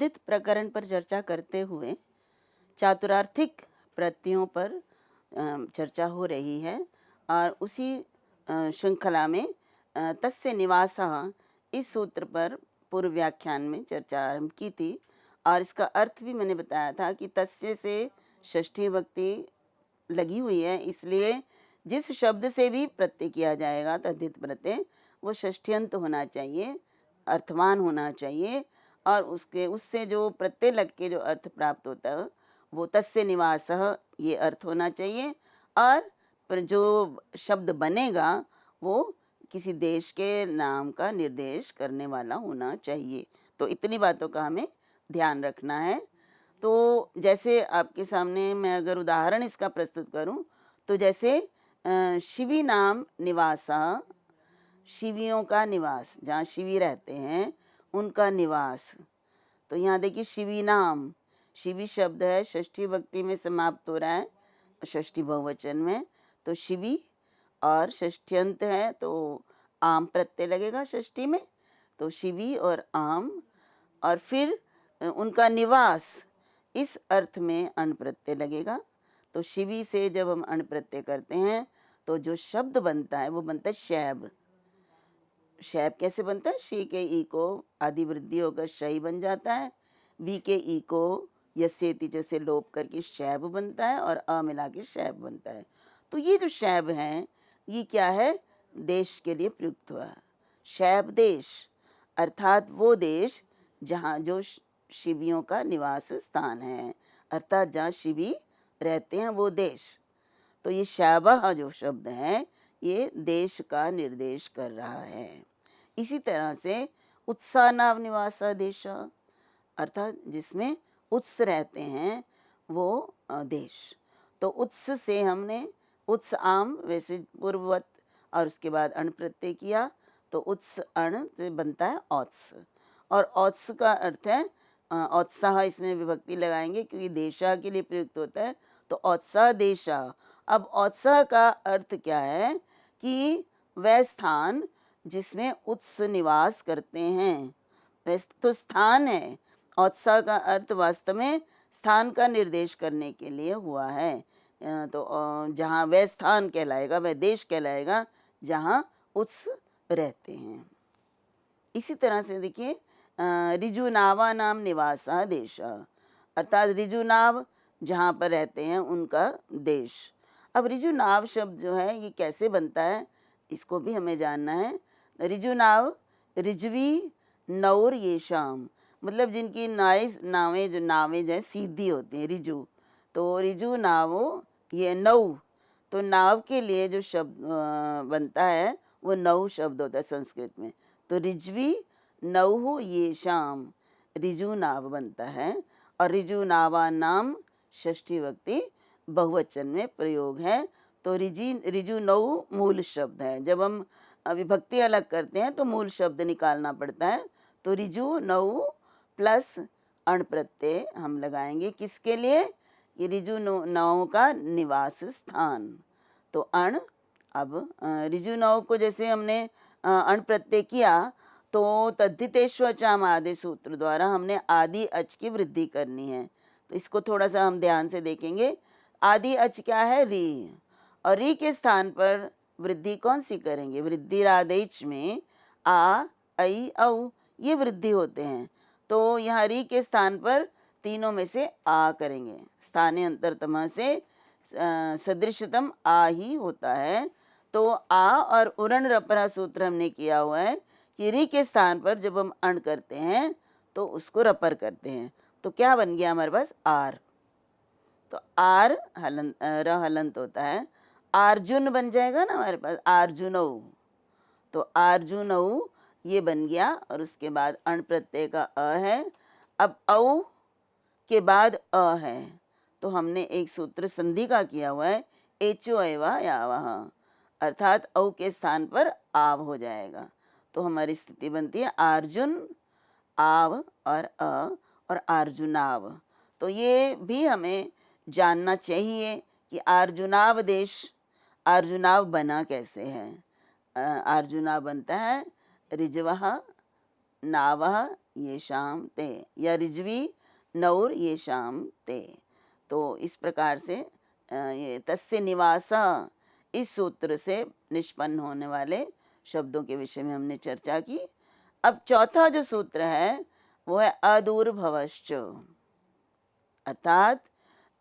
तद्धित प्रकरण पर चर्चा करते हुए चातुरार्थिक प्रत्ययों पर चर्चा हो रही है और उसी श्रृंखला में तस्य निवासः इस सूत्र पर पूर्व व्याख्यान में चर्चा आरंभ की थी और इसका अर्थ भी मैंने बताया था कि तस्य से षष्ठी विभक्ति लगी हुई है, इसलिए जिस शब्द से भी प्रत्यय किया जाएगा तद्धित प्रत्यय वो षष्ठ्यंत होना चाहिए, अर्थवान होना चाहिए और उससे जो प्रत्यय लग के जो अर्थ प्राप्त होता है वो तस्य निवासः ये अर्थ होना चाहिए और जो शब्द बनेगा वो किसी देश के नाम का निर्देश करने वाला होना चाहिए। तो इतनी बातों का हमें ध्यान रखना है। तो जैसे आपके सामने मैं अगर उदाहरण इसका प्रस्तुत करूं तो जैसे शिवी नाम निवासा, शिवियों का निवास, जहाँ शिवी रहते हैं उनका निवास। तो यहाँ देखिए शिवी नाम, शिवी शब्द है, षष्ठी विभक्ति में समाप्त हो रहा है, षष्ठी बहुवचन में, तो शिवी और षष्ठ्यंत है तो आम प्रत्यय लगेगा षष्ठी में, तो शिवी और आम। और फिर उनका निवास इस अर्थ में अण प्रत्यय लगेगा। तो शिवी से जब हम अण प्रत्यय करते हैं तो जो शब्द बनता है वो बनता है शैब। शैब कैसे बनता है? शी के ई को आदि वृद्धि होकर शई बन जाता है, वी के ई को यस्येति जैसे लोप करके शैब बनता है और अ मिला के शैब बनता है। तो ये जो शैब हैं ये क्या है? देश के लिए प्रयुक्त हुआ। शैब देश अर्थात वो देश जहाँ जो शिवियों का निवास स्थान है, अर्थात जहाँ शिवी रहते हैं वो देश। तो ये शैबह जो शब्द है ये देश का निर्देश कर रहा है। इसी तरह से उत्साह नाव निवासा देश अर्थात जिसमें उत्स रहते हैं वो देश। तो उत्स से हमने उत्स आम वैसे पूर्ववत और उसके बाद अण प्रत्यय किया तो उत्स अण से बनता है औत्स। और औत्स का अर्थ है औत्साह, इसमें विभक्ति लगाएंगे क्योंकि देशा के लिए प्रयुक्त होता है, तो औत्साह देशा। अब औत्साह का अर्थ क्या है कि वह स्थान जिसमें उत्स निवास करते हैं, वह तो स्थान है। औत्साह का अर्थ वास्तव में स्थान का निर्देश करने के लिए हुआ है। तो जहाँ वह स्थान कहलाएगा, वह देश कहलाएगा जहाँ उत्स रहते हैं। इसी तरह से देखिए ऋजुनावा नाम निवासा देश अर्थात ऋजुनाव जहाँ पर रहते हैं उनका देश। अब ऋजुनाव शब्द जो है ये कैसे बनता है इसको भी हमें जानना है। ऋजुनाव ऋजवी नौर ये शाम, मतलब जिनकी नावें जो है सीधी होती हैं, ऋजु। तो ऋजु नावो ये नौ, तो नाव के लिए जो शब्द बनता है वो नौ शब्द होता है संस्कृत में। तो ऋजवी नौ ये शाम ऋजु नाव बनता है। और ऋजु नावा नाम षष्ठी विभक्ति बहुवचन में प्रयोग है। तो ऋजु नौ मूल शब्द है। जब हम विभक्ति अलग करते हैं तो मूल शब्द निकालना पड़ता है। तो ऋजु नौ प्लस अण प्रत्यय हम लगाएंगे किसके लिए? ये ऋजु नौ का निवास स्थान। तो अण, अब ऋजु नौ को जैसे हमने अण प्रत्यय किया तो तद्धितेष्वचाम आदि सूत्र द्वारा हमने आदि अच की वृद्धि करनी है। तो इसको थोड़ा सा हम ध्यान से देखेंगे। आदि अच क्या है? री, और री के स्थान पर वृद्धि कौन सी करेंगे? वृद्धि रादेच में आ ऐ औ ये वृद्धि होते हैं। तो यहाँ री के स्थान पर तीनों में से आ करेंगे। स्थाने अंतरतम से सदृशतम आ ही होता है। तो आ और उरण रपरा सूत्र हमने किया हुआ है कि री के स्थान पर जब हम अण करते हैं तो उसको रपर करते हैं। तो क्या बन गया हमारे पास? आर। तो आर हलंत र हलंत होता है, अर्जुन बन जाएगा ना हमारे पास, अर्जुनौ। तो अर्जुनौ ये बन गया और उसके बाद अण प्रत्यय का अ है। अब औ के बाद अ है तो हमने एक सूत्र संधि का किया हुआ है एचो एवा यावह, अर्थात औ के स्थान पर आव हो जाएगा। तो हमारी स्थिति बनती है अर्जुन आव और अ और अर्जुनाव। तो ये भी हमें जानना चाहिए कि अर्जुनाव देश, अर्जुनाव बना कैसे है। अर्जुनाव बनता है ऋजवः नावः ये शाम ते, या ऋज्वी नौर ये शाम ते। तो इस प्रकार से ये तस्य निवास, इस सूत्र से निष्पन्न होने वाले शब्दों के विषय में हमने चर्चा की। अब चौथा जो सूत्र है वो है अदूर्भवश्च, अर्थात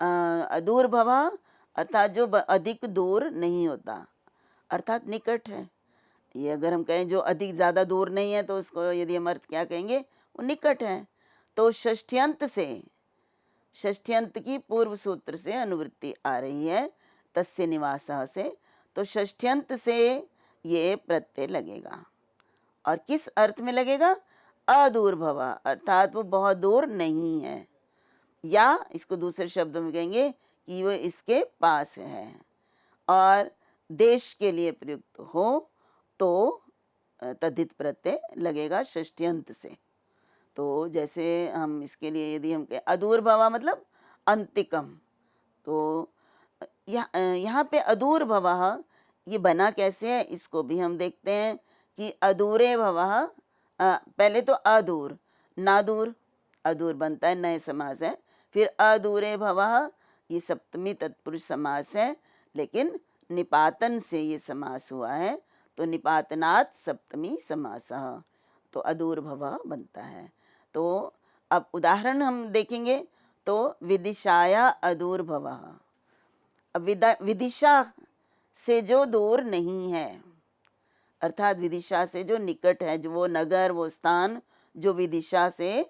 अदूर्भव अर्थात जो अधिक दूर नहीं होता, अर्थात निकट है। ये अगर हम कहें जो अधिक ज़्यादा दूर नहीं है तो उसको यदि हम अर्थ क्या कहेंगे, वो निकट है। तो षष्ठ्यंत से, षष्ठ्यंत की पूर्व सूत्र से अनुवृत्ति आ रही है तस्य निवासः से, तो षष्ठ्यंत से ये प्रत्यय लगेगा। और किस अर्थ में लगेगा? अदूर्भव, अर्थात वो बहुत दूर नहीं है, या इसको दूसरे शब्दों में कहेंगे कि वो इसके पास है। और देश के लिए प्रयुक्त हो तो तद्धित प्रत्यय लगेगा षष्ठ्यंत से। तो जैसे हम इसके लिए यदि हम कहें अदूर्भव मतलब अंतिकम, तो यहाँ पे अदूर्भवः ये बना कैसे है, इसको भी हम देखते हैं कि अदूरे भवः, पहले तो अदूर, नादूर, अदूर बनता है, नए समास है। फिर अदूरे भवः, ये सप्तमी तत्पुरुष समास है, लेकिन निपातन से ये समास हुआ है, तो निपातनात् सप्तमी समासः, तो अदूर्भवः बनता है। तो अब उदाहरण हम देखेंगे, तो विदिशाया अदूर्भवः। अब विदिशा से जो दूर नहीं है, अर्थात विदिशा से जो निकट है, जो वो नगर, वो स्थान जो विदिशा से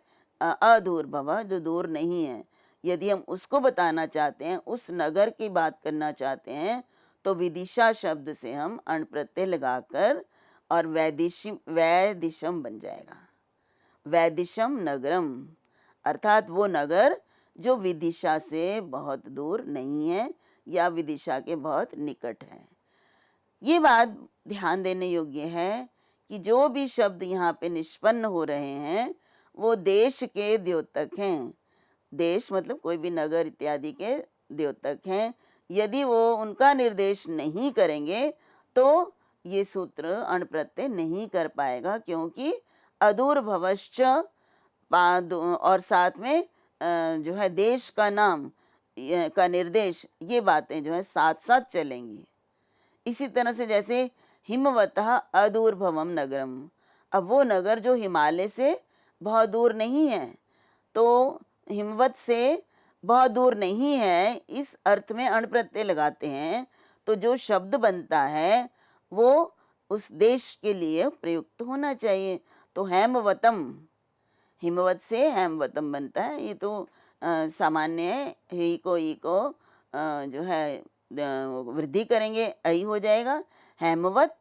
अदूर्भवः, जो दूर नहीं है, यदि हम उसको बताना चाहते हैं, उस नगर की बात करना चाहते हैं, तो विदिशा शब्द से हम अण प्रत्यय लगाकर और वैदिशम बन जाएगा। वैदिशम नगरम, अर्थात वो नगर जो विदिशा से बहुत दूर नहीं है या विदिशा के बहुत निकट है। ये बात ध्यान देने योग्य है कि जो भी शब्द यहाँ पे निष्पन्न हो रहे हैं वो देश के द्योतक हैं। देश मतलब कोई भी नगर इत्यादि के द्योतक हैं। यदि वो उनका निर्देश नहीं करेंगे तो ये सूत्र अण प्रत्यय नहीं कर पाएगा, क्योंकि अदूर्भवश्च और साथ में जो है देश का नाम का निर्देश, ये बातें जो है साथ साथ चलेंगी। इसी तरह से जैसे हिमवतः अदूर्भवम नगरम, अब वो नगर जो हिमालय से बहुत दूर नहीं है, तो हिमवत से बहुत दूर नहीं है, इस अर्थ में अण प्रत्यय लगाते हैं, तो जो शब्द बनता है वो उस देश के लिए प्रयुक्त होना चाहिए। तो हेमवतम, हिमवत से हेमवतम बनता है, ये तो सामान्य है। ही को जो है वृद्धि करेंगे, ऐ हो जाएगा, हेमवत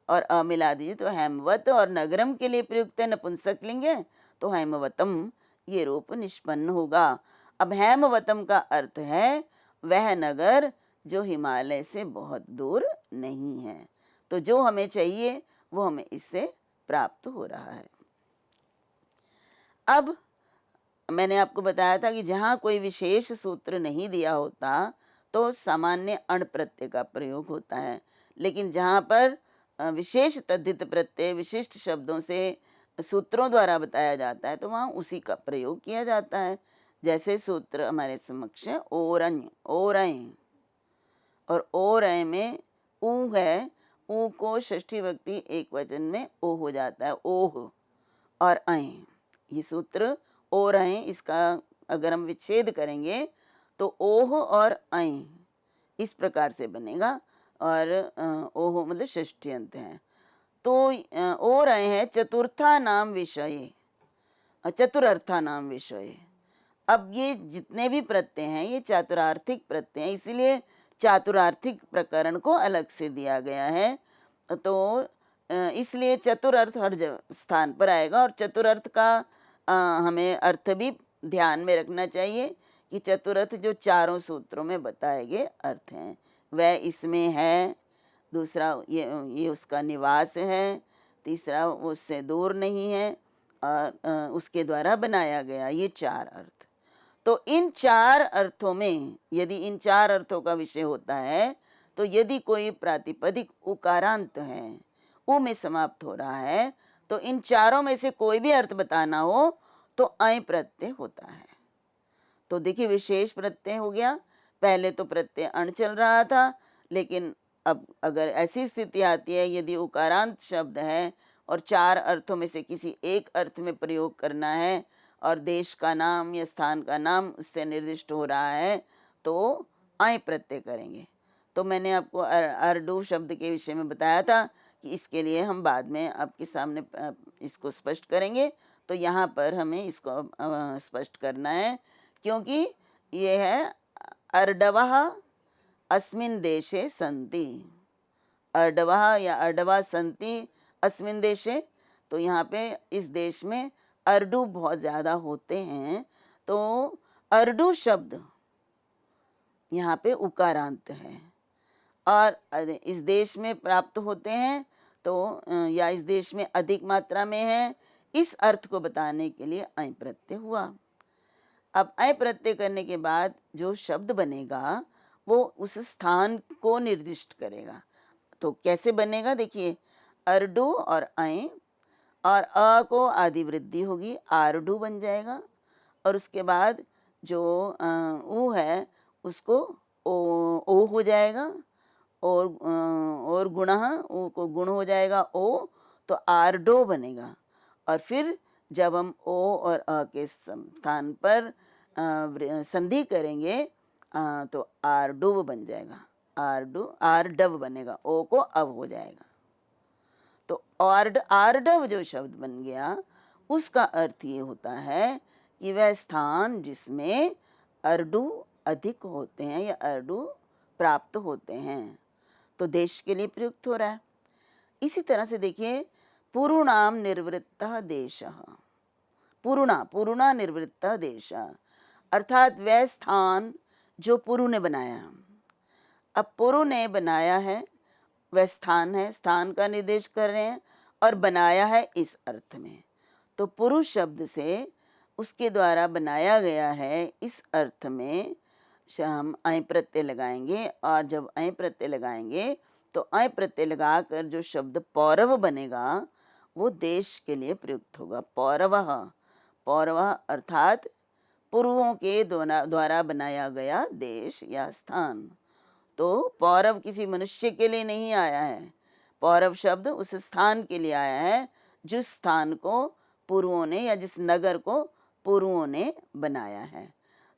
और अ मिला दीजिए तो हेमवत, और नगरम के लिए प्रयुक्त है नपुंसक लिंग है, तो हेमवतम ये रूप निष्पन्न होगा। अब हेमवतम का अर्थ है वह नगर जो हिमालय से बहुत दूर नहीं है, तो जो हमें चाहिए वो हमें इससे प्राप्त हो रहा है। अब मैंने आपको बताया था कि जहाँ कोई विशेष सूत्र नहीं दिया होता तो सामान्य अण प्रत्यय का प्रयोग होता है, लेकिन जहाँ पर विशेष तद्धित प्रत्यय विशिष्ट शब्दों से सूत्रों द्वारा बताया जाता है तो वहाँ उसी का प्रयोग किया जाता है। जैसे सूत्र हमारे समक्ष है ओरंय, ओरय, और ओरय में ऊ है, ऊ को षष्ठी विभक्ति एक वचन में ओ हो जाता है, ओह और अय, ये सूत्र ओरय, इसका अगर हम विच्छेद करेंगे तो ओह और अय इस प्रकार से बनेगा, और ओह मतलब षष्ठी अंत है। तो ओरय है चतुर्था नाम विषय, चतुरर्था नाम विषय। अब ये जितने भी प्रत्यय हैं ये चातुरार्थिक प्रत्यय हैं, इसीलिए चातुरार्थिक प्रकरण को अलग से दिया गया है। तो इसलिए चतुरर्थ हर स्थान पर आएगा, और चतुरर्थ का हमें अर्थ भी ध्यान में रखना चाहिए कि चतुरर्थ जो चारों सूत्रों में बताए गए अर्थ हैं वह इसमें है, दूसरा ये उसका निवास है, तीसरा उससे दूर नहीं है, और उसके द्वारा बनाया गया, ये चार अर्थ। तो इन चार अर्थों में यदि इन चार अर्थों का विषय होता है तो यदि कोई प्रातिपदिक उकारांत है, उ में समाप्त हो रहा है, तो इन चारों में से कोई भी अर्थ बताना हो तो अय प्रत्यय होता है। तो देखिए विशेष प्रत्यय हो गया, पहले तो प्रत्यय अण चल रहा था, लेकिन अब अगर ऐसी स्थिति आती है यदि उकारांत शब्द है और चार अर्थों में से किसी एक अर्थ में प्रयोग करना है और देश का नाम या स्थान का नाम उससे निर्दिष्ट हो रहा है तो अय प्रत्यय करेंगे। तो मैंने आपको अर्डू शब्द के विषय में बताया था कि इसके लिए हम बाद में आपके सामने इसको स्पष्ट करेंगे। तो यहाँ पर हमें इसको स्पष्ट करना है, क्योंकि ये है अर्डवः अस्मिन् देशे सन्ति, अर्डवः या अर्डवा सन्ति अस्मिन् देशे। तो यहाँ पे इस देश में अर्डू बहुत ज़्यादा होते हैं, तो अर्डू शब्द यहाँ पे उकारांत है और इस देश में प्राप्त होते हैं तो या इस देश में अधिक मात्रा में है, इस अर्थ को बताने के लिए अय प्रत्यय हुआ। अब अय प्रत्यय करने के बाद जो शब्द बनेगा वो उस स्थान को निर्दिष्ट करेगा। तो कैसे बनेगा, देखिए अर्डू और अय और अ को आदि वृद्धि होगी, आरडू बन जाएगा। और उसके बाद जो ऊ है उसको ओ हो जाएगा और गुणः ऊ को गुण हो जाएगा ओ, तो आरडो बनेगा। और फिर जब हम ओ और अ के स्थान पर संधि करेंगे तो आरडुव बन जाएगा, आरडव बनेगा, ओ को अव हो जाएगा। तो आरडव जो शब्द बन गया उसका अर्थ ये होता है कि वह स्थान जिसमें अर्डू अधिक होते हैं या अर्डू प्राप्त होते हैं, तो देश के लिए प्रयुक्त हो रहा है। इसी तरह से देखिए पुरुणाम निर्वृत्तः देशः, पुरुणा निर्वृत्तः देशः, अर्थात वह स्थान जो पुरु ने बनाया। अब पुरु ने बनाया है, वह स्थान है, स्थान का निर्देश कर रहे हैं और बनाया है इस अर्थ में। तो पुरुष शब्द से उसके द्वारा बनाया गया है इस अर्थ में हम अय प्रत्यय लगाएंगे। और जब अय प्रत्यय लगाएंगे तो अय प्रत्यय लगाकर जो शब्द पौरव बनेगा वो देश के लिए प्रयुक्त होगा। पौरवः, पौरवः अर्थात पूर्वों के द्वारा बनाया गया देश या स्थान। तो पौरव किसी मनुष्य के लिए नहीं आया है, पौरव शब्द उस स्थान के लिए आया है जिस स्थान को पूर्वों ने या जिस नगर को पूर्वों ने बनाया है।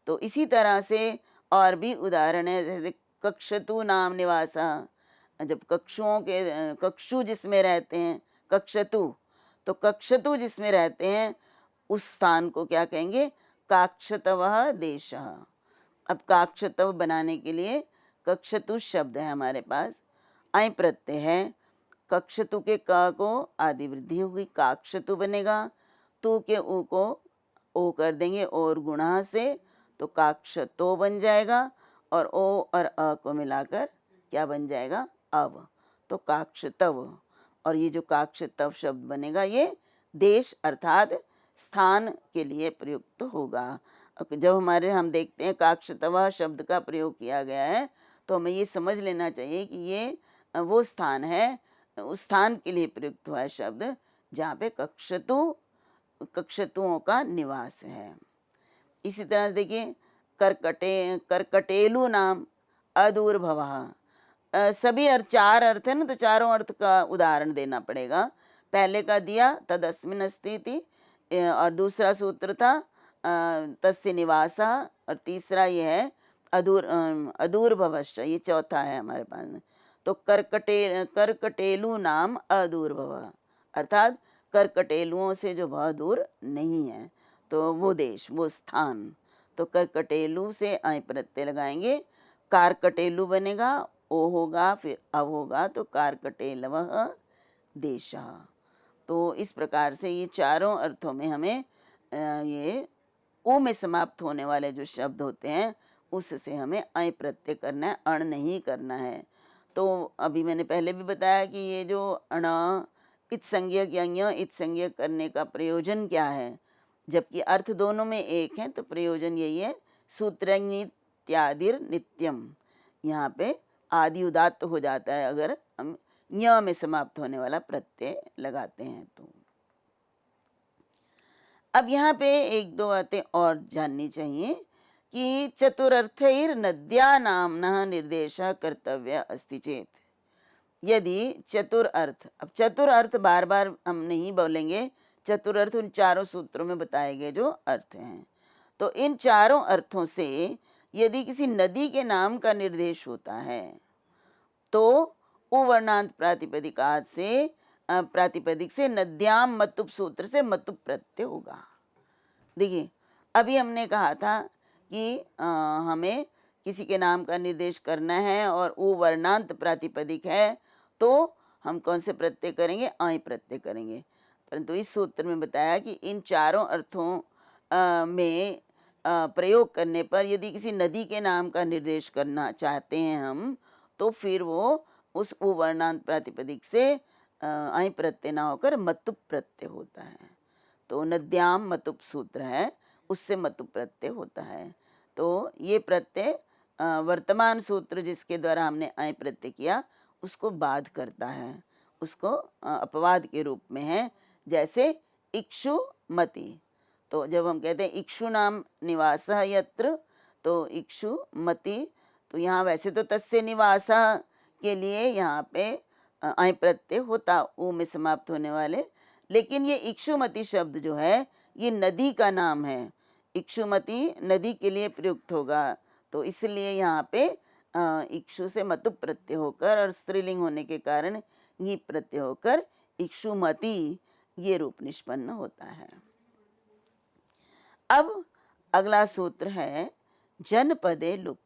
तो इसी तरह से और भी उदाहरण है, जैसे कक्षतु नाम निवासा, जब कक्षु जिसमें रहते हैं कक्षतु, तो कक्षतु जिसमें रहते हैं उस स्थान को क्या कहेंगे, काक्षतवः देशः। अब काक्षतव बनाने के लिए कक्षतु शब्द है हमारे पास, अय प्रत्यय है, कक्षतु के क को आदि वृद्धि होगी, काक्षतु बनेगा। तु के उ को ओ कर देंगे और गुणा से, तो काक्षतो बन जाएगा। और ओ और अ को मिलाकर क्या बन जाएगा, अव, तो काक्षतव। और ये जो काक्षतव शब्द बनेगा ये देश अर्थात स्थान के लिए प्रयुक्त होगा। जब हम देखते हैं काक्षतव शब्द का प्रयोग किया गया है तो हमें ये समझ लेना चाहिए कि ये वो स्थान है, उस स्थान के लिए प्रयुक्त हुआ है शब्द जहाँ पे कक्षतुओं का निवास है। इसी तरह से देखिए करकटेलु नाम अदूर्भवः, सभी अर्थ चार अर्थ है ना, तो चारों अर्थ का उदाहरण देना पड़ेगा। पहले का दिया तदस्मिन् अस्ति इति, और दूसरा सूत्र था तस्य निवासः, और तीसरा ये है अदूर्भवश्च, ये चौथा है हमारे पास में। तो करकटेलु नाम अदूर्भवः अर्थात करकटेलुओं से जो बहुत दूर नहीं है, तो वो देश वो स्थान। तो करकटेलु से अय प्रत्यय लगाएंगे, कारकटेलु बनेगा, ओ होगा फिर अव होगा, तो कारकटेलवः देशः। तो इस प्रकार से ये चारों अर्थों में हमें ये ओ में समाप्त होने वाले जो शब्द होते हैं उससे हमें अय प्रत्यय करना है, अण नहीं करना है। तो अभी मैंने पहले भी बताया कि ये जो अण इत संज्ञक या ञ इत संज्ञक करने का प्रयोजन क्या है, जबकि अर्थ दोनों में एक है, तो प्रयोजन यही है, सूत्रनित्यादिर नित्यम, यहाँ पे आदि उदात्त हो जाता है अगर हम ञ में समाप्त होने वाला प्रत्यय लगाते हैं तो। अब यहाँ पे एक दो बातें और जाननी चाहिए कि चतुरर्थैर नद्या नाम्नः निर्देशः कर्तव्य अस्ति चेत, यदि चतुर अर्थ, अब चतुर अर्थ बार बार हम नहीं बोलेंगे, चतुर अर्थ उन चारों सूत्रों में बताए गए जो अर्थ हैं। तो इन चारों अर्थों से यदि किसी नदी के नाम का निर्देश होता है तो उवर्णांत प्रातिपदिकात से प्रातिपदिक से नद्याम मतुप सूत्र से मतुप प्रत्यय होगा। देखिए अभी हमने कहा था कि हमें किसी के नाम का निर्देश करना है और वो वर्णांत प्रातिपदिक है तो हम कौन से प्रत्यय करेंगे, आय प्रत्यय करेंगे। परंतु इस सूत्र में बताया कि इन चारों अर्थों में प्रयोग करने पर यदि किसी नदी के नाम का निर्देश करना चाहते हैं हम, तो फिर वो उस वर्णांत प्रातिपदिक से आय प्रत्यय ना होकर मतुप प्रत्यय होता है। तो नद्याम मतुप सूत्र है, उससे मतुप प्रत्यय होता है। तो ये प्रत्यय वर्तमान सूत्र जिसके द्वारा हमने आय प्रत्यय किया उसको बाध करता है, उसको अपवाद के रूप में है। जैसे इक्षु मति, तो जब हम कहते हैं इक्षु नाम निवासः यत्र, तो इक्षु मति, तो यहाँ वैसे तो तस्य निवासः के लिए यहाँ पे आय प्रत्यय होता ऊ में समाप्त होने वाले, लेकिन ये इक्षुमति शब्द जो है ये नदी का नाम है। इक्षुमति नदी के लिए प्रयुक्त होगा, तो इसलिए यहाँ पे इक्षु से मतुप प्रत्यय होकर और स्त्रीलिंग होने के कारण ये प्रत्यय होकर इक्षुमति ये रूप निष्पन्न होता है। अब अगला सूत्र है जनपदे लुप।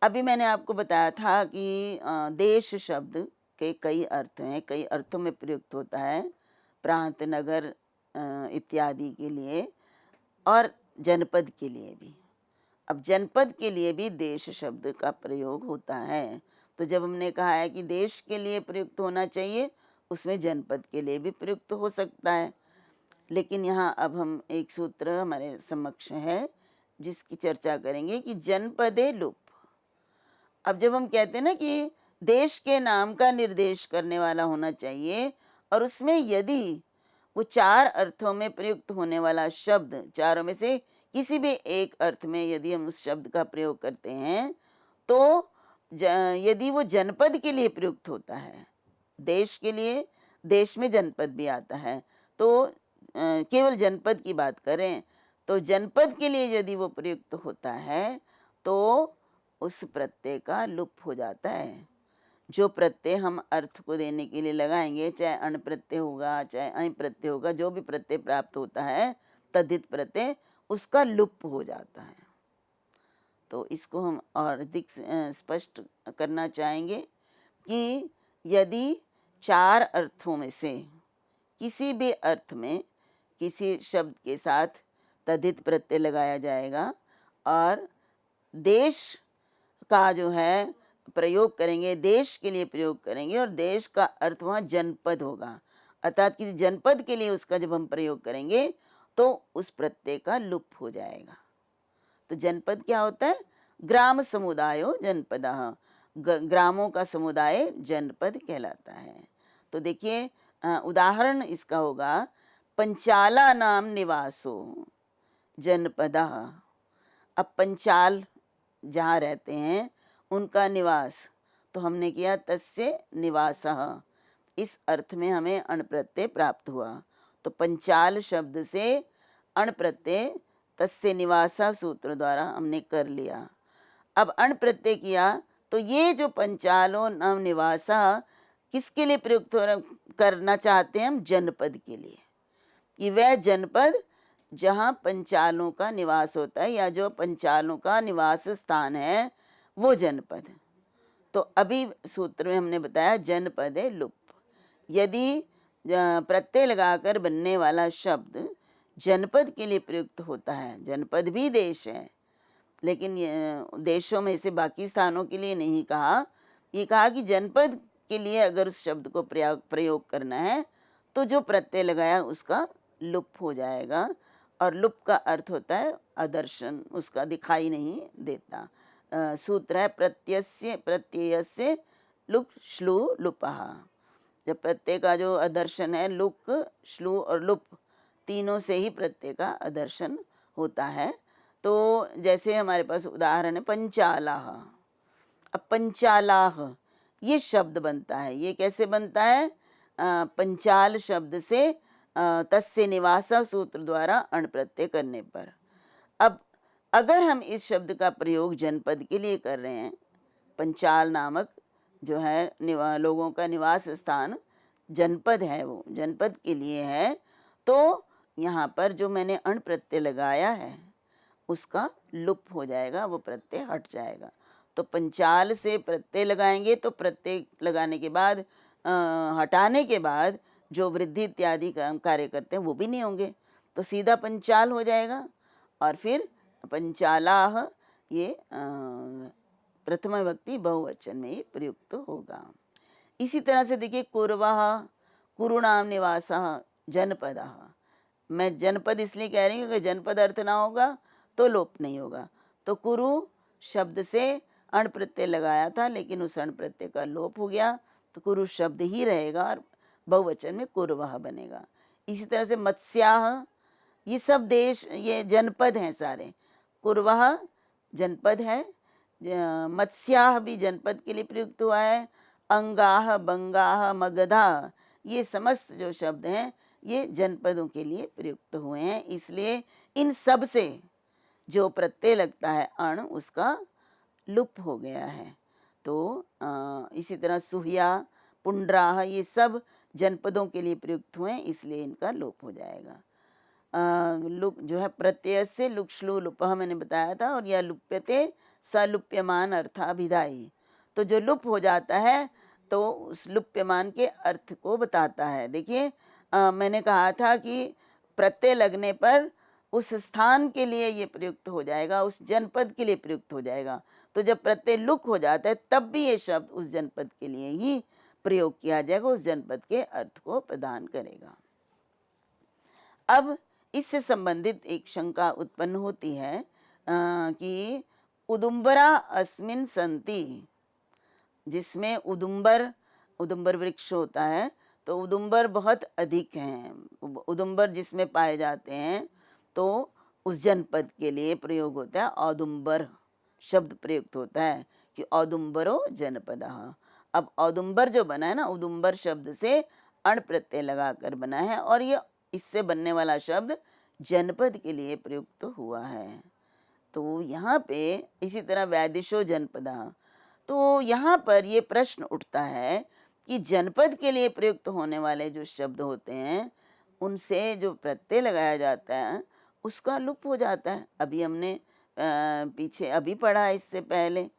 अभी मैंने आपको बताया था कि देश शब्द के कई अर्थ हैं, कई अर्थों में प्रयुक्त होता है, प्रांत, नगर इत्यादि के लिए और जनपद के लिए भी। अब जनपद के लिए भी देश शब्द का प्रयोग होता है। तो जब हमने कहा है कि देश के लिए प्रयुक्त होना चाहिए, उसमें जनपद के लिए भी प्रयुक्त हो सकता है। लेकिन यहाँ अब हम एक सूत्र हमारे समक्ष है जिसकी चर्चा करेंगे कि जनपदे लुप। अब जब हम कहते हैं ना कि देश के नाम का निर्देश करने वाला होना चाहिए और उसमें यदि वो चार अर्थों में प्रयुक्त होने वाला शब्द, चारों में से किसी भी एक अर्थ में यदि हम उस शब्द का प्रयोग करते हैं तो यदि वो जनपद के लिए प्रयुक्त होता है, देश के लिए, देश में जनपद भी आता है, तो केवल जनपद की बात करें तो जनपद के लिए यदि वो प्रयुक्त होता है तो उस प्रत्यय का लुप हो जाता है। जो प्रत्यय हम अर्थ को देने के लिए लगाएंगे, चाहे अण प्रत्यय होगा चाहे अय प्रत्यय होगा, जो भी प्रत्यय प्राप्त होता है तद्धित प्रत्यय, उसका लुप हो जाता है। तो इसको हम और अधिक स्पष्ट करना चाहेंगे कि यदि चार अर्थों में से किसी भी अर्थ में किसी शब्द के साथ तद्धित प्रत्यय लगाया जाएगा और देश का जो है प्रयोग करेंगे, देश के लिए प्रयोग करेंगे और देश का अर्थ वहाँ जनपद होगा, अर्थात किसी जनपद के लिए उसका जब हम प्रयोग करेंगे तो उस प्रत्यय का लुप हो जाएगा। तो जनपद क्या होता है? ग्राम समुदायो जनपदः, ग्रामों का समुदाय जनपद कहलाता है। तो देखिए उदाहरण इसका होगा पंचाला नाम निवासो जनपदः। अब पंचाल जहाँ रहते हैं उनका निवास, तो हमने किया तस्य निवासः, इस अर्थ में हमें अण प्रत्यय प्राप्त हुआ। तो पंचाल शब्द से अण प्रत्यय तस्य निवासा सूत्र द्वारा हमने कर लिया। अब अण प्रत्यय किया तो ये जो पंचालो नाम निवासा किसके लिए प्रयुक्त करना चाहते हैं हम? जनपद के लिए, कि वह जनपद जहाँ पंचालों का निवास होता है या जो पंचालों का निवास स्थान है वो जनपद। तो अभी सूत्र में हमने बताया जनपद है लुप। यदि प्रत्यय लगाकर बनने वाला शब्द जनपद के लिए प्रयुक्त होता है, जनपद भी देश है लेकिन देशों में से बाकी स्थानों के लिए नहीं कहा, ये कहा कि जनपद के लिए अगर उस शब्द को प्रयोग करना है तो जो प्रत्यय लगाया उसका लुप हो जाएगा। और लुप का अर्थ होता है अदर्शन, उसका दिखाई नहीं देता। सूत्र है प्रत्ययस्य लुक श्लू लुपः। जब प्रत्यय का जो अदर्शन है लुक, श्लू और लुप, तीनों से ही प्रत्यय का दर्शन होता है। तो जैसे हमारे पास उदाहरण है पंचालाह। अब पंचालाह ये शब्द बनता है, ये कैसे बनता है? पंचाल शब्द से तस्य निवासा सूत्र द्वारा अण प्रत्यय करने पर। अब अगर हम इस शब्द का प्रयोग जनपद के लिए कर रहे हैं, पंचाल नामक जो है लोगों का निवास स्थान जनपद है, वो जनपद के लिए है, तो यहाँ पर जो मैंने अण प्रत्यय लगाया है उसका लुप्त हो जाएगा, वो प्रत्यय हट जाएगा। तो पंचाल से प्रत्यय लगाएंगे तो प्रत्यय लगाने के बाद हटाने के बाद जो वृद्धि इत्यादि कार्य करते हैं वो भी नहीं होंगे, तो सीधा पंचाल हो जाएगा। और फिर पंचालाह ये प्रथमा विभक्ति बहुवचन में ही प्रयुक्त होगा। इसी तरह से देखिए कुर्वः, कुरुणाम निवासः जनपदः। मैं जनपद इसलिए कह रही हूँ कि जनपद अर्थ ना होगा तो लोप नहीं होगा। तो कुरु शब्द से अण प्रत्यय लगाया था, लेकिन उस अण प्रत्यय का लोप हो गया, तो कुरु शब्द ही रहेगा और बहुवचन में कुर्वः बनेगा। इसी तरह से मत्स्याः, ये सब देश, ये जनपद हैं सारे। कुर्वः जनपद है, मत्स्याः भी जनपद के लिए प्रयुक्त हुआ है। अंगाः, बंगाः, मगधा, ये समस्त जो शब्द हैं ये जनपदों के लिए प्रयुक्त हुए हैं। इसलिए इन सब से जो प्रत्यय लगता है अण, उसका लुप्त हो गया है। तो इसी तरह सुहिया, पुंड्राह, ये सब जनपदों के लिए प्रयुक्त हुए हैं, इसलिए इनका लोप हो जाएगा। लुप जो है प्रत्यय से लुक श्लू लुपः मैंने बताया था, और यह लुप्यते सलुप्यमान अर्थाभिधायी। तो जो लुप हो जाता है तो उस लुप्यमान के अर्थ को बताता है। देखिए मैंने कहा था कि प्रत्यय लगने पर उस स्थान के लिए ये प्रयुक्त हो जाएगा, उस जनपद के लिए प्रयुक्त हो जाएगा। तो जब प्रत्यय लुक हो जाता है तब भी ये शब्द उस जनपद के लिए ही प्रयोग किया जाएगा, उस जनपद के अर्थ को प्रदान करेगा। अब इससे संबंधित एक शंका उत्पन्न होती है कि उदुम्बरा अस्मिन् सन्ति, जिसमें उदुम्बर वृक्ष होता है, तो उदुम्बर बहुत अधिक हैं, उदुम्बर जिसमें पाए जाते हैं, तो उस जनपद के लिए प्रयोग होता है औदुम्बर शब्द प्रयुक्त होता है कि औदुम्बरो जनपदः। अब औदुम्बर जो बना है ना, उदुम्बर शब्द से अण प्रत्यय लगाकर बना है, और ये इससे बनने वाला शब्द जनपद के लिए प्रयुक्त हुआ है। तो यहाँ पे इसी तरह वैदिशो जनपदः, तो यहाँ पर ये प्रश्न उठता है कि जनपद के लिए प्रयुक्त होने वाले जो शब्द होते हैं उनसे जो प्रत्यय लगाया जाता है उसका लुप्त हो जाता है। अभी हमने पीछे अभी पढ़ा इससे पहले।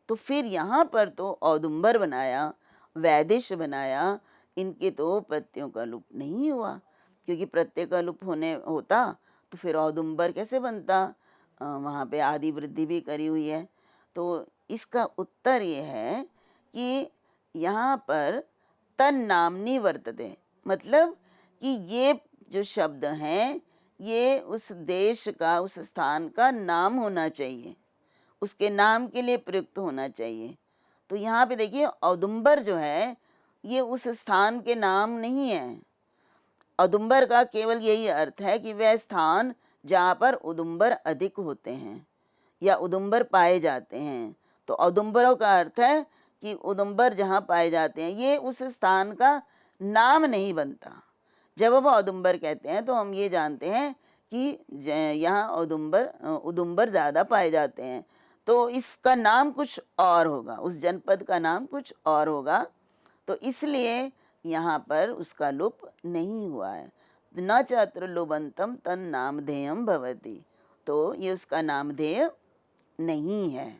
तो फिर यहाँ पर तो औदुम्बर बनाया, वैदिश बनाया, इनके तो प्रत्ययों का लुप्त नहीं हुआ, क्योंकि प्रत्यय का लुप्त होता तो फिर औदुम्बर कैसे बनता? वहाँ पे आदि वृद्धि भी करी हुई है। तो इसका उत्तर ये है कि यहाँ पर तन नामनी वर्तते, मतलब कि ये जो शब्द हैं ये उस देश का, उस स्थान का नाम होना चाहिए, उसके नाम के लिए प्रयुक्त होना चाहिए। तो यहाँ पे देखिए औदुम्बर जो है ये उस स्थान के नाम नहीं है। औदुम्बर का केवल यही अर्थ है कि वह स्थान जहाँ पर उदुम्बर अधिक होते हैं या उदुम्बर पाए जाते हैं। तो औदुम्बरों का अर्थ है कि उदुम्बर जहाँ पाए जाते हैं, ये उस स्थान का नाम नहीं बनता। जब हम औदुम्बर कहते हैं तो हम ये जानते हैं कि यहाँ उदुम्बर ज़्यादा पाए जाते हैं, तो इसका नाम कुछ और होगा, उस जनपद का नाम कुछ और होगा। तो इसलिए यहाँ पर उसका लोप नहीं हुआ है। न च अत्र लुबंतम तन नामधेयम भवति, तो ये उसका नामधेय नहीं है,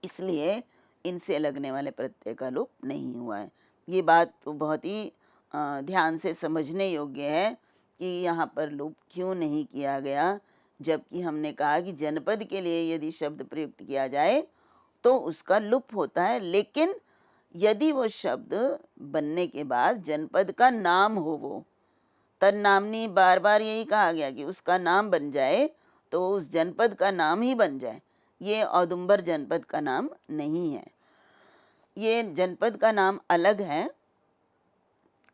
इसलिए इनसे लगने वाले प्रत्यय का लोप नहीं हुआ है। ये बात तो बहुत ही ध्यान से समझने योग्य है कि यहाँ पर लोप क्यों नहीं किया गया, जबकि हमने कहा कि जनपद के लिए यदि शब्द प्रयुक्त किया जाए तो उसका लुप्त होता है, लेकिन यदि वो शब्द बनने के बाद जनपद का नाम हो, वो तन नामनी, बार बार यही कहा गया कि उसका नाम बन जाए, तो उस जनपद का नाम ही बन जाए। ये औदुम्बर जनपद का नाम नहीं है, ये जनपद का नाम अलग है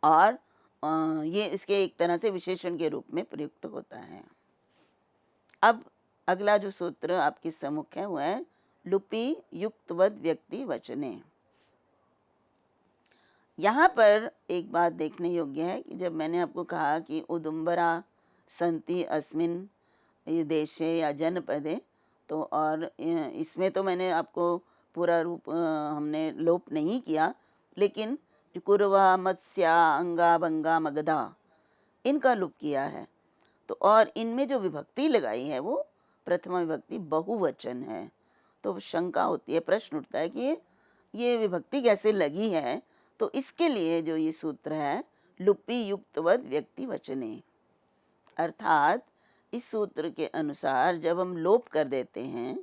और ये इसके एक तरह से विशेषण के रूप में प्रयुक्त होता है। अब अगला जो सूत्र आपके सम्मुख है वह है लुपि युक्तवद व्यक्ति वचने। यहाँ पर एक बात देखने योग्य है कि जब मैंने आपको कहा कि उदुम्बरा संति अस्मिन ये देशे या जनपदे, तो और इसमें तो मैंने आपको पूरा रूप हमने लोप नहीं किया, लेकिन कुरवा मत्स्या अंगा बंगा मगधा इनका लोप किया है। तो और इनमें जो विभक्ति लगाई है वो प्रथमा विभक्ति बहुवचन है। तो शंका होती है, प्रश्न उठता है कि ये विभक्ति कैसे लगी है। तो इसके लिए जो ये सूत्र है लुपि युक्तवद व्यक्ति वचने, अर्थात इस सूत्र के अनुसार जब हम लोप कर देते हैं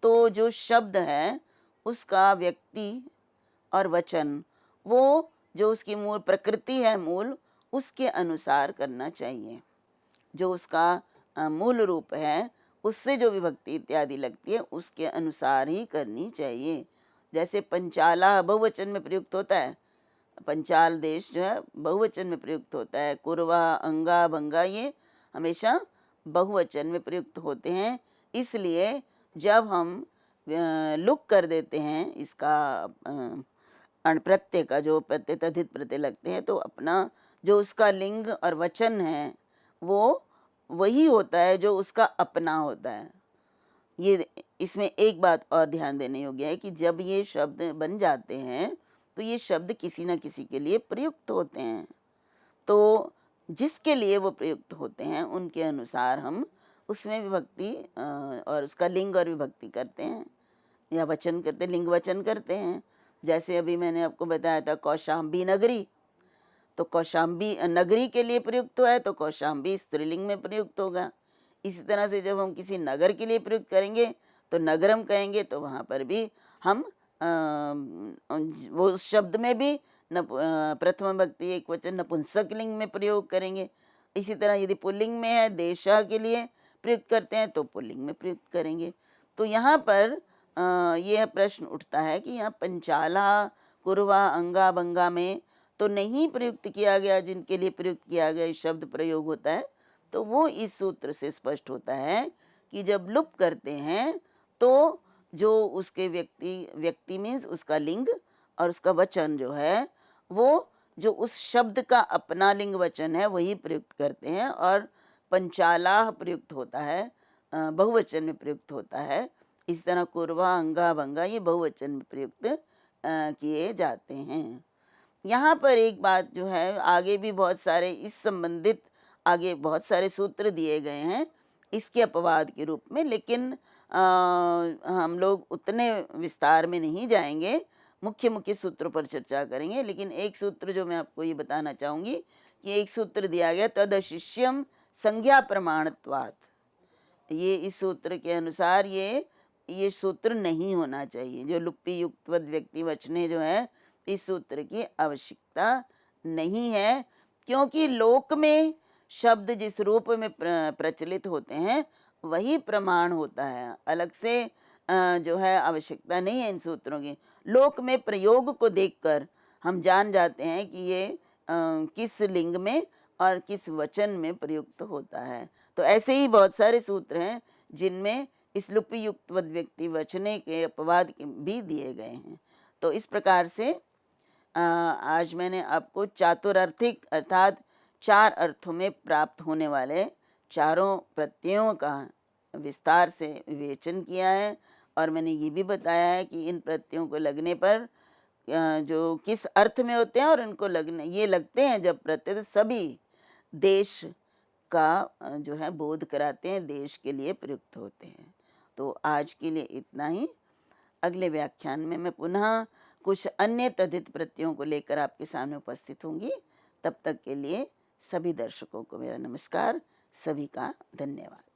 तो जो शब्द है उसका व्यक्ति और वचन वो जो उसकी मूल प्रकृति है मूल उसके अनुसार करना चाहिए। जो उसका मूल रूप है उससे जो विभक्ति इत्यादि लगती है उसके अनुसार ही करनी चाहिए। जैसे पंचाला बहुवचन में प्रयुक्त होता है, पंचाल देश जो है बहुवचन में प्रयुक्त होता है, कुरवा अंगा भंगा ये हमेशा बहुवचन में प्रयुक्त होते हैं। इसलिए जब हम लुक कर देते हैं इसका अण प्रत्यय का, जो प्रत्यय तद्धित प्रत्यय लगते हैं, तो अपना जो उसका लिंग और वचन है वो वही होता है जो उसका अपना होता है। ये इसमें एक बात और ध्यान देने योग्य है कि जब ये शब्द बन जाते हैं तो ये शब्द किसी न किसी के लिए प्रयुक्त होते हैं। तो जिसके लिए वो प्रयुक्त होते हैं उनके अनुसार हम उसमें विभक्ति और उसका लिंग और विभक्ति करते हैं या वचन करते, लिंग वचन करते हैं। जैसे अभी मैंने आपको बताया था कौशाम्बी नगरी, तो कौशाम्बी नगरी के लिए प्रयुक्त हुआ है तो कौशाम्बी स्त्रीलिंग में प्रयुक्त होगा। इसी तरह से जब हम किसी नगर के लिए प्रयुक्त करेंगे तो नगरम कहेंगे, तो वहाँ पर भी हम वो उस शब्द में भी प्रथम विभक्ति एक वचन नपुंसक लिंग में प्रयोग करेंगे। इसी तरह यदि पुल्लिंग में है देशा के लिए प्रयुक्त करते हैं तो पुल्लिंग में प्रयुक्त करेंगे। तो यहाँ पर यह प्रश्न उठता है कि यहाँ पंचाला कुरवा अंगा बंगा में तो नहीं प्रयुक्त किया गया, जिनके लिए प्रयुक्त किया गया शब्द प्रयोग होता है। तो वो इस सूत्र से स्पष्ट होता है कि जब लुप करते हैं तो जो उसके व्यक्ति मीन्स उसका लिंग और उसका वचन जो है वो जो उस शब्द का अपना लिंग वचन है वही प्रयुक्त करते हैं। और पंचाला प्रयुक्त होता है, बहुवचन में प्रयुक्त होता है। इस तरह कुरवा अंगा भंगा ये बहुवचन में प्रयुक्त किए जाते हैं। यहाँ पर एक बात जो है, आगे भी बहुत सारे इस संबंधित आगे बहुत सारे सूत्र दिए गए हैं इसके अपवाद के रूप में, लेकिन हम लोग उतने विस्तार में नहीं जाएंगे, मुख्य मुख्य सूत्रों पर चर्चा करेंगे। लेकिन एक सूत्र जो मैं आपको ये बताना चाहूँगी कि एक सूत्र दिया गया तदशिष्यम संज्ञा प्रमाणत्वात्। ये इस सूत्र के अनुसार ये सूत्र नहीं होना चाहिए। जो लुप्पि युक्तवद व्यक्ति वचने जो है इस सूत्र की आवश्यकता नहीं है, क्योंकि लोक में शब्द जिस रूप में प्रचलित होते हैं वही प्रमाण होता है। अलग से जो है आवश्यकता नहीं है इन सूत्रों की। लोक में प्रयोग को देखकर हम जान जाते हैं कि ये किस लिंग में और किस वचन में प्रयुक्त होता है। तो ऐसे ही बहुत सारे सूत्र हैं जिनमें इस लुपि युक्तवद व्यक्ति वचने के अपवाद भी दिए गए हैं। तो इस प्रकार से आज मैंने आपको चातुरार्थिक अर्थात चार अर्थों में प्राप्त होने वाले चारों प्रत्ययों का विस्तार से विवेचन किया है। और मैंने ये भी बताया है कि इन प्रत्ययों को लगने पर जो किस अर्थ में होते हैं और इनको लगने ये लगते हैं जब प्रत्यय तो सभी देश का जो है बोध कराते हैं, देश के लिए प्रयुक्त होते हैं। तो आज के लिए इतना ही। अगले व्याख्यान में मैं पुनः कुछ अन्य तद्धित प्रत्ययों को लेकर आपके सामने उपस्थित होंगी। तब तक के लिए सभी दर्शकों को मेरा नमस्कार, सभी का धन्यवाद।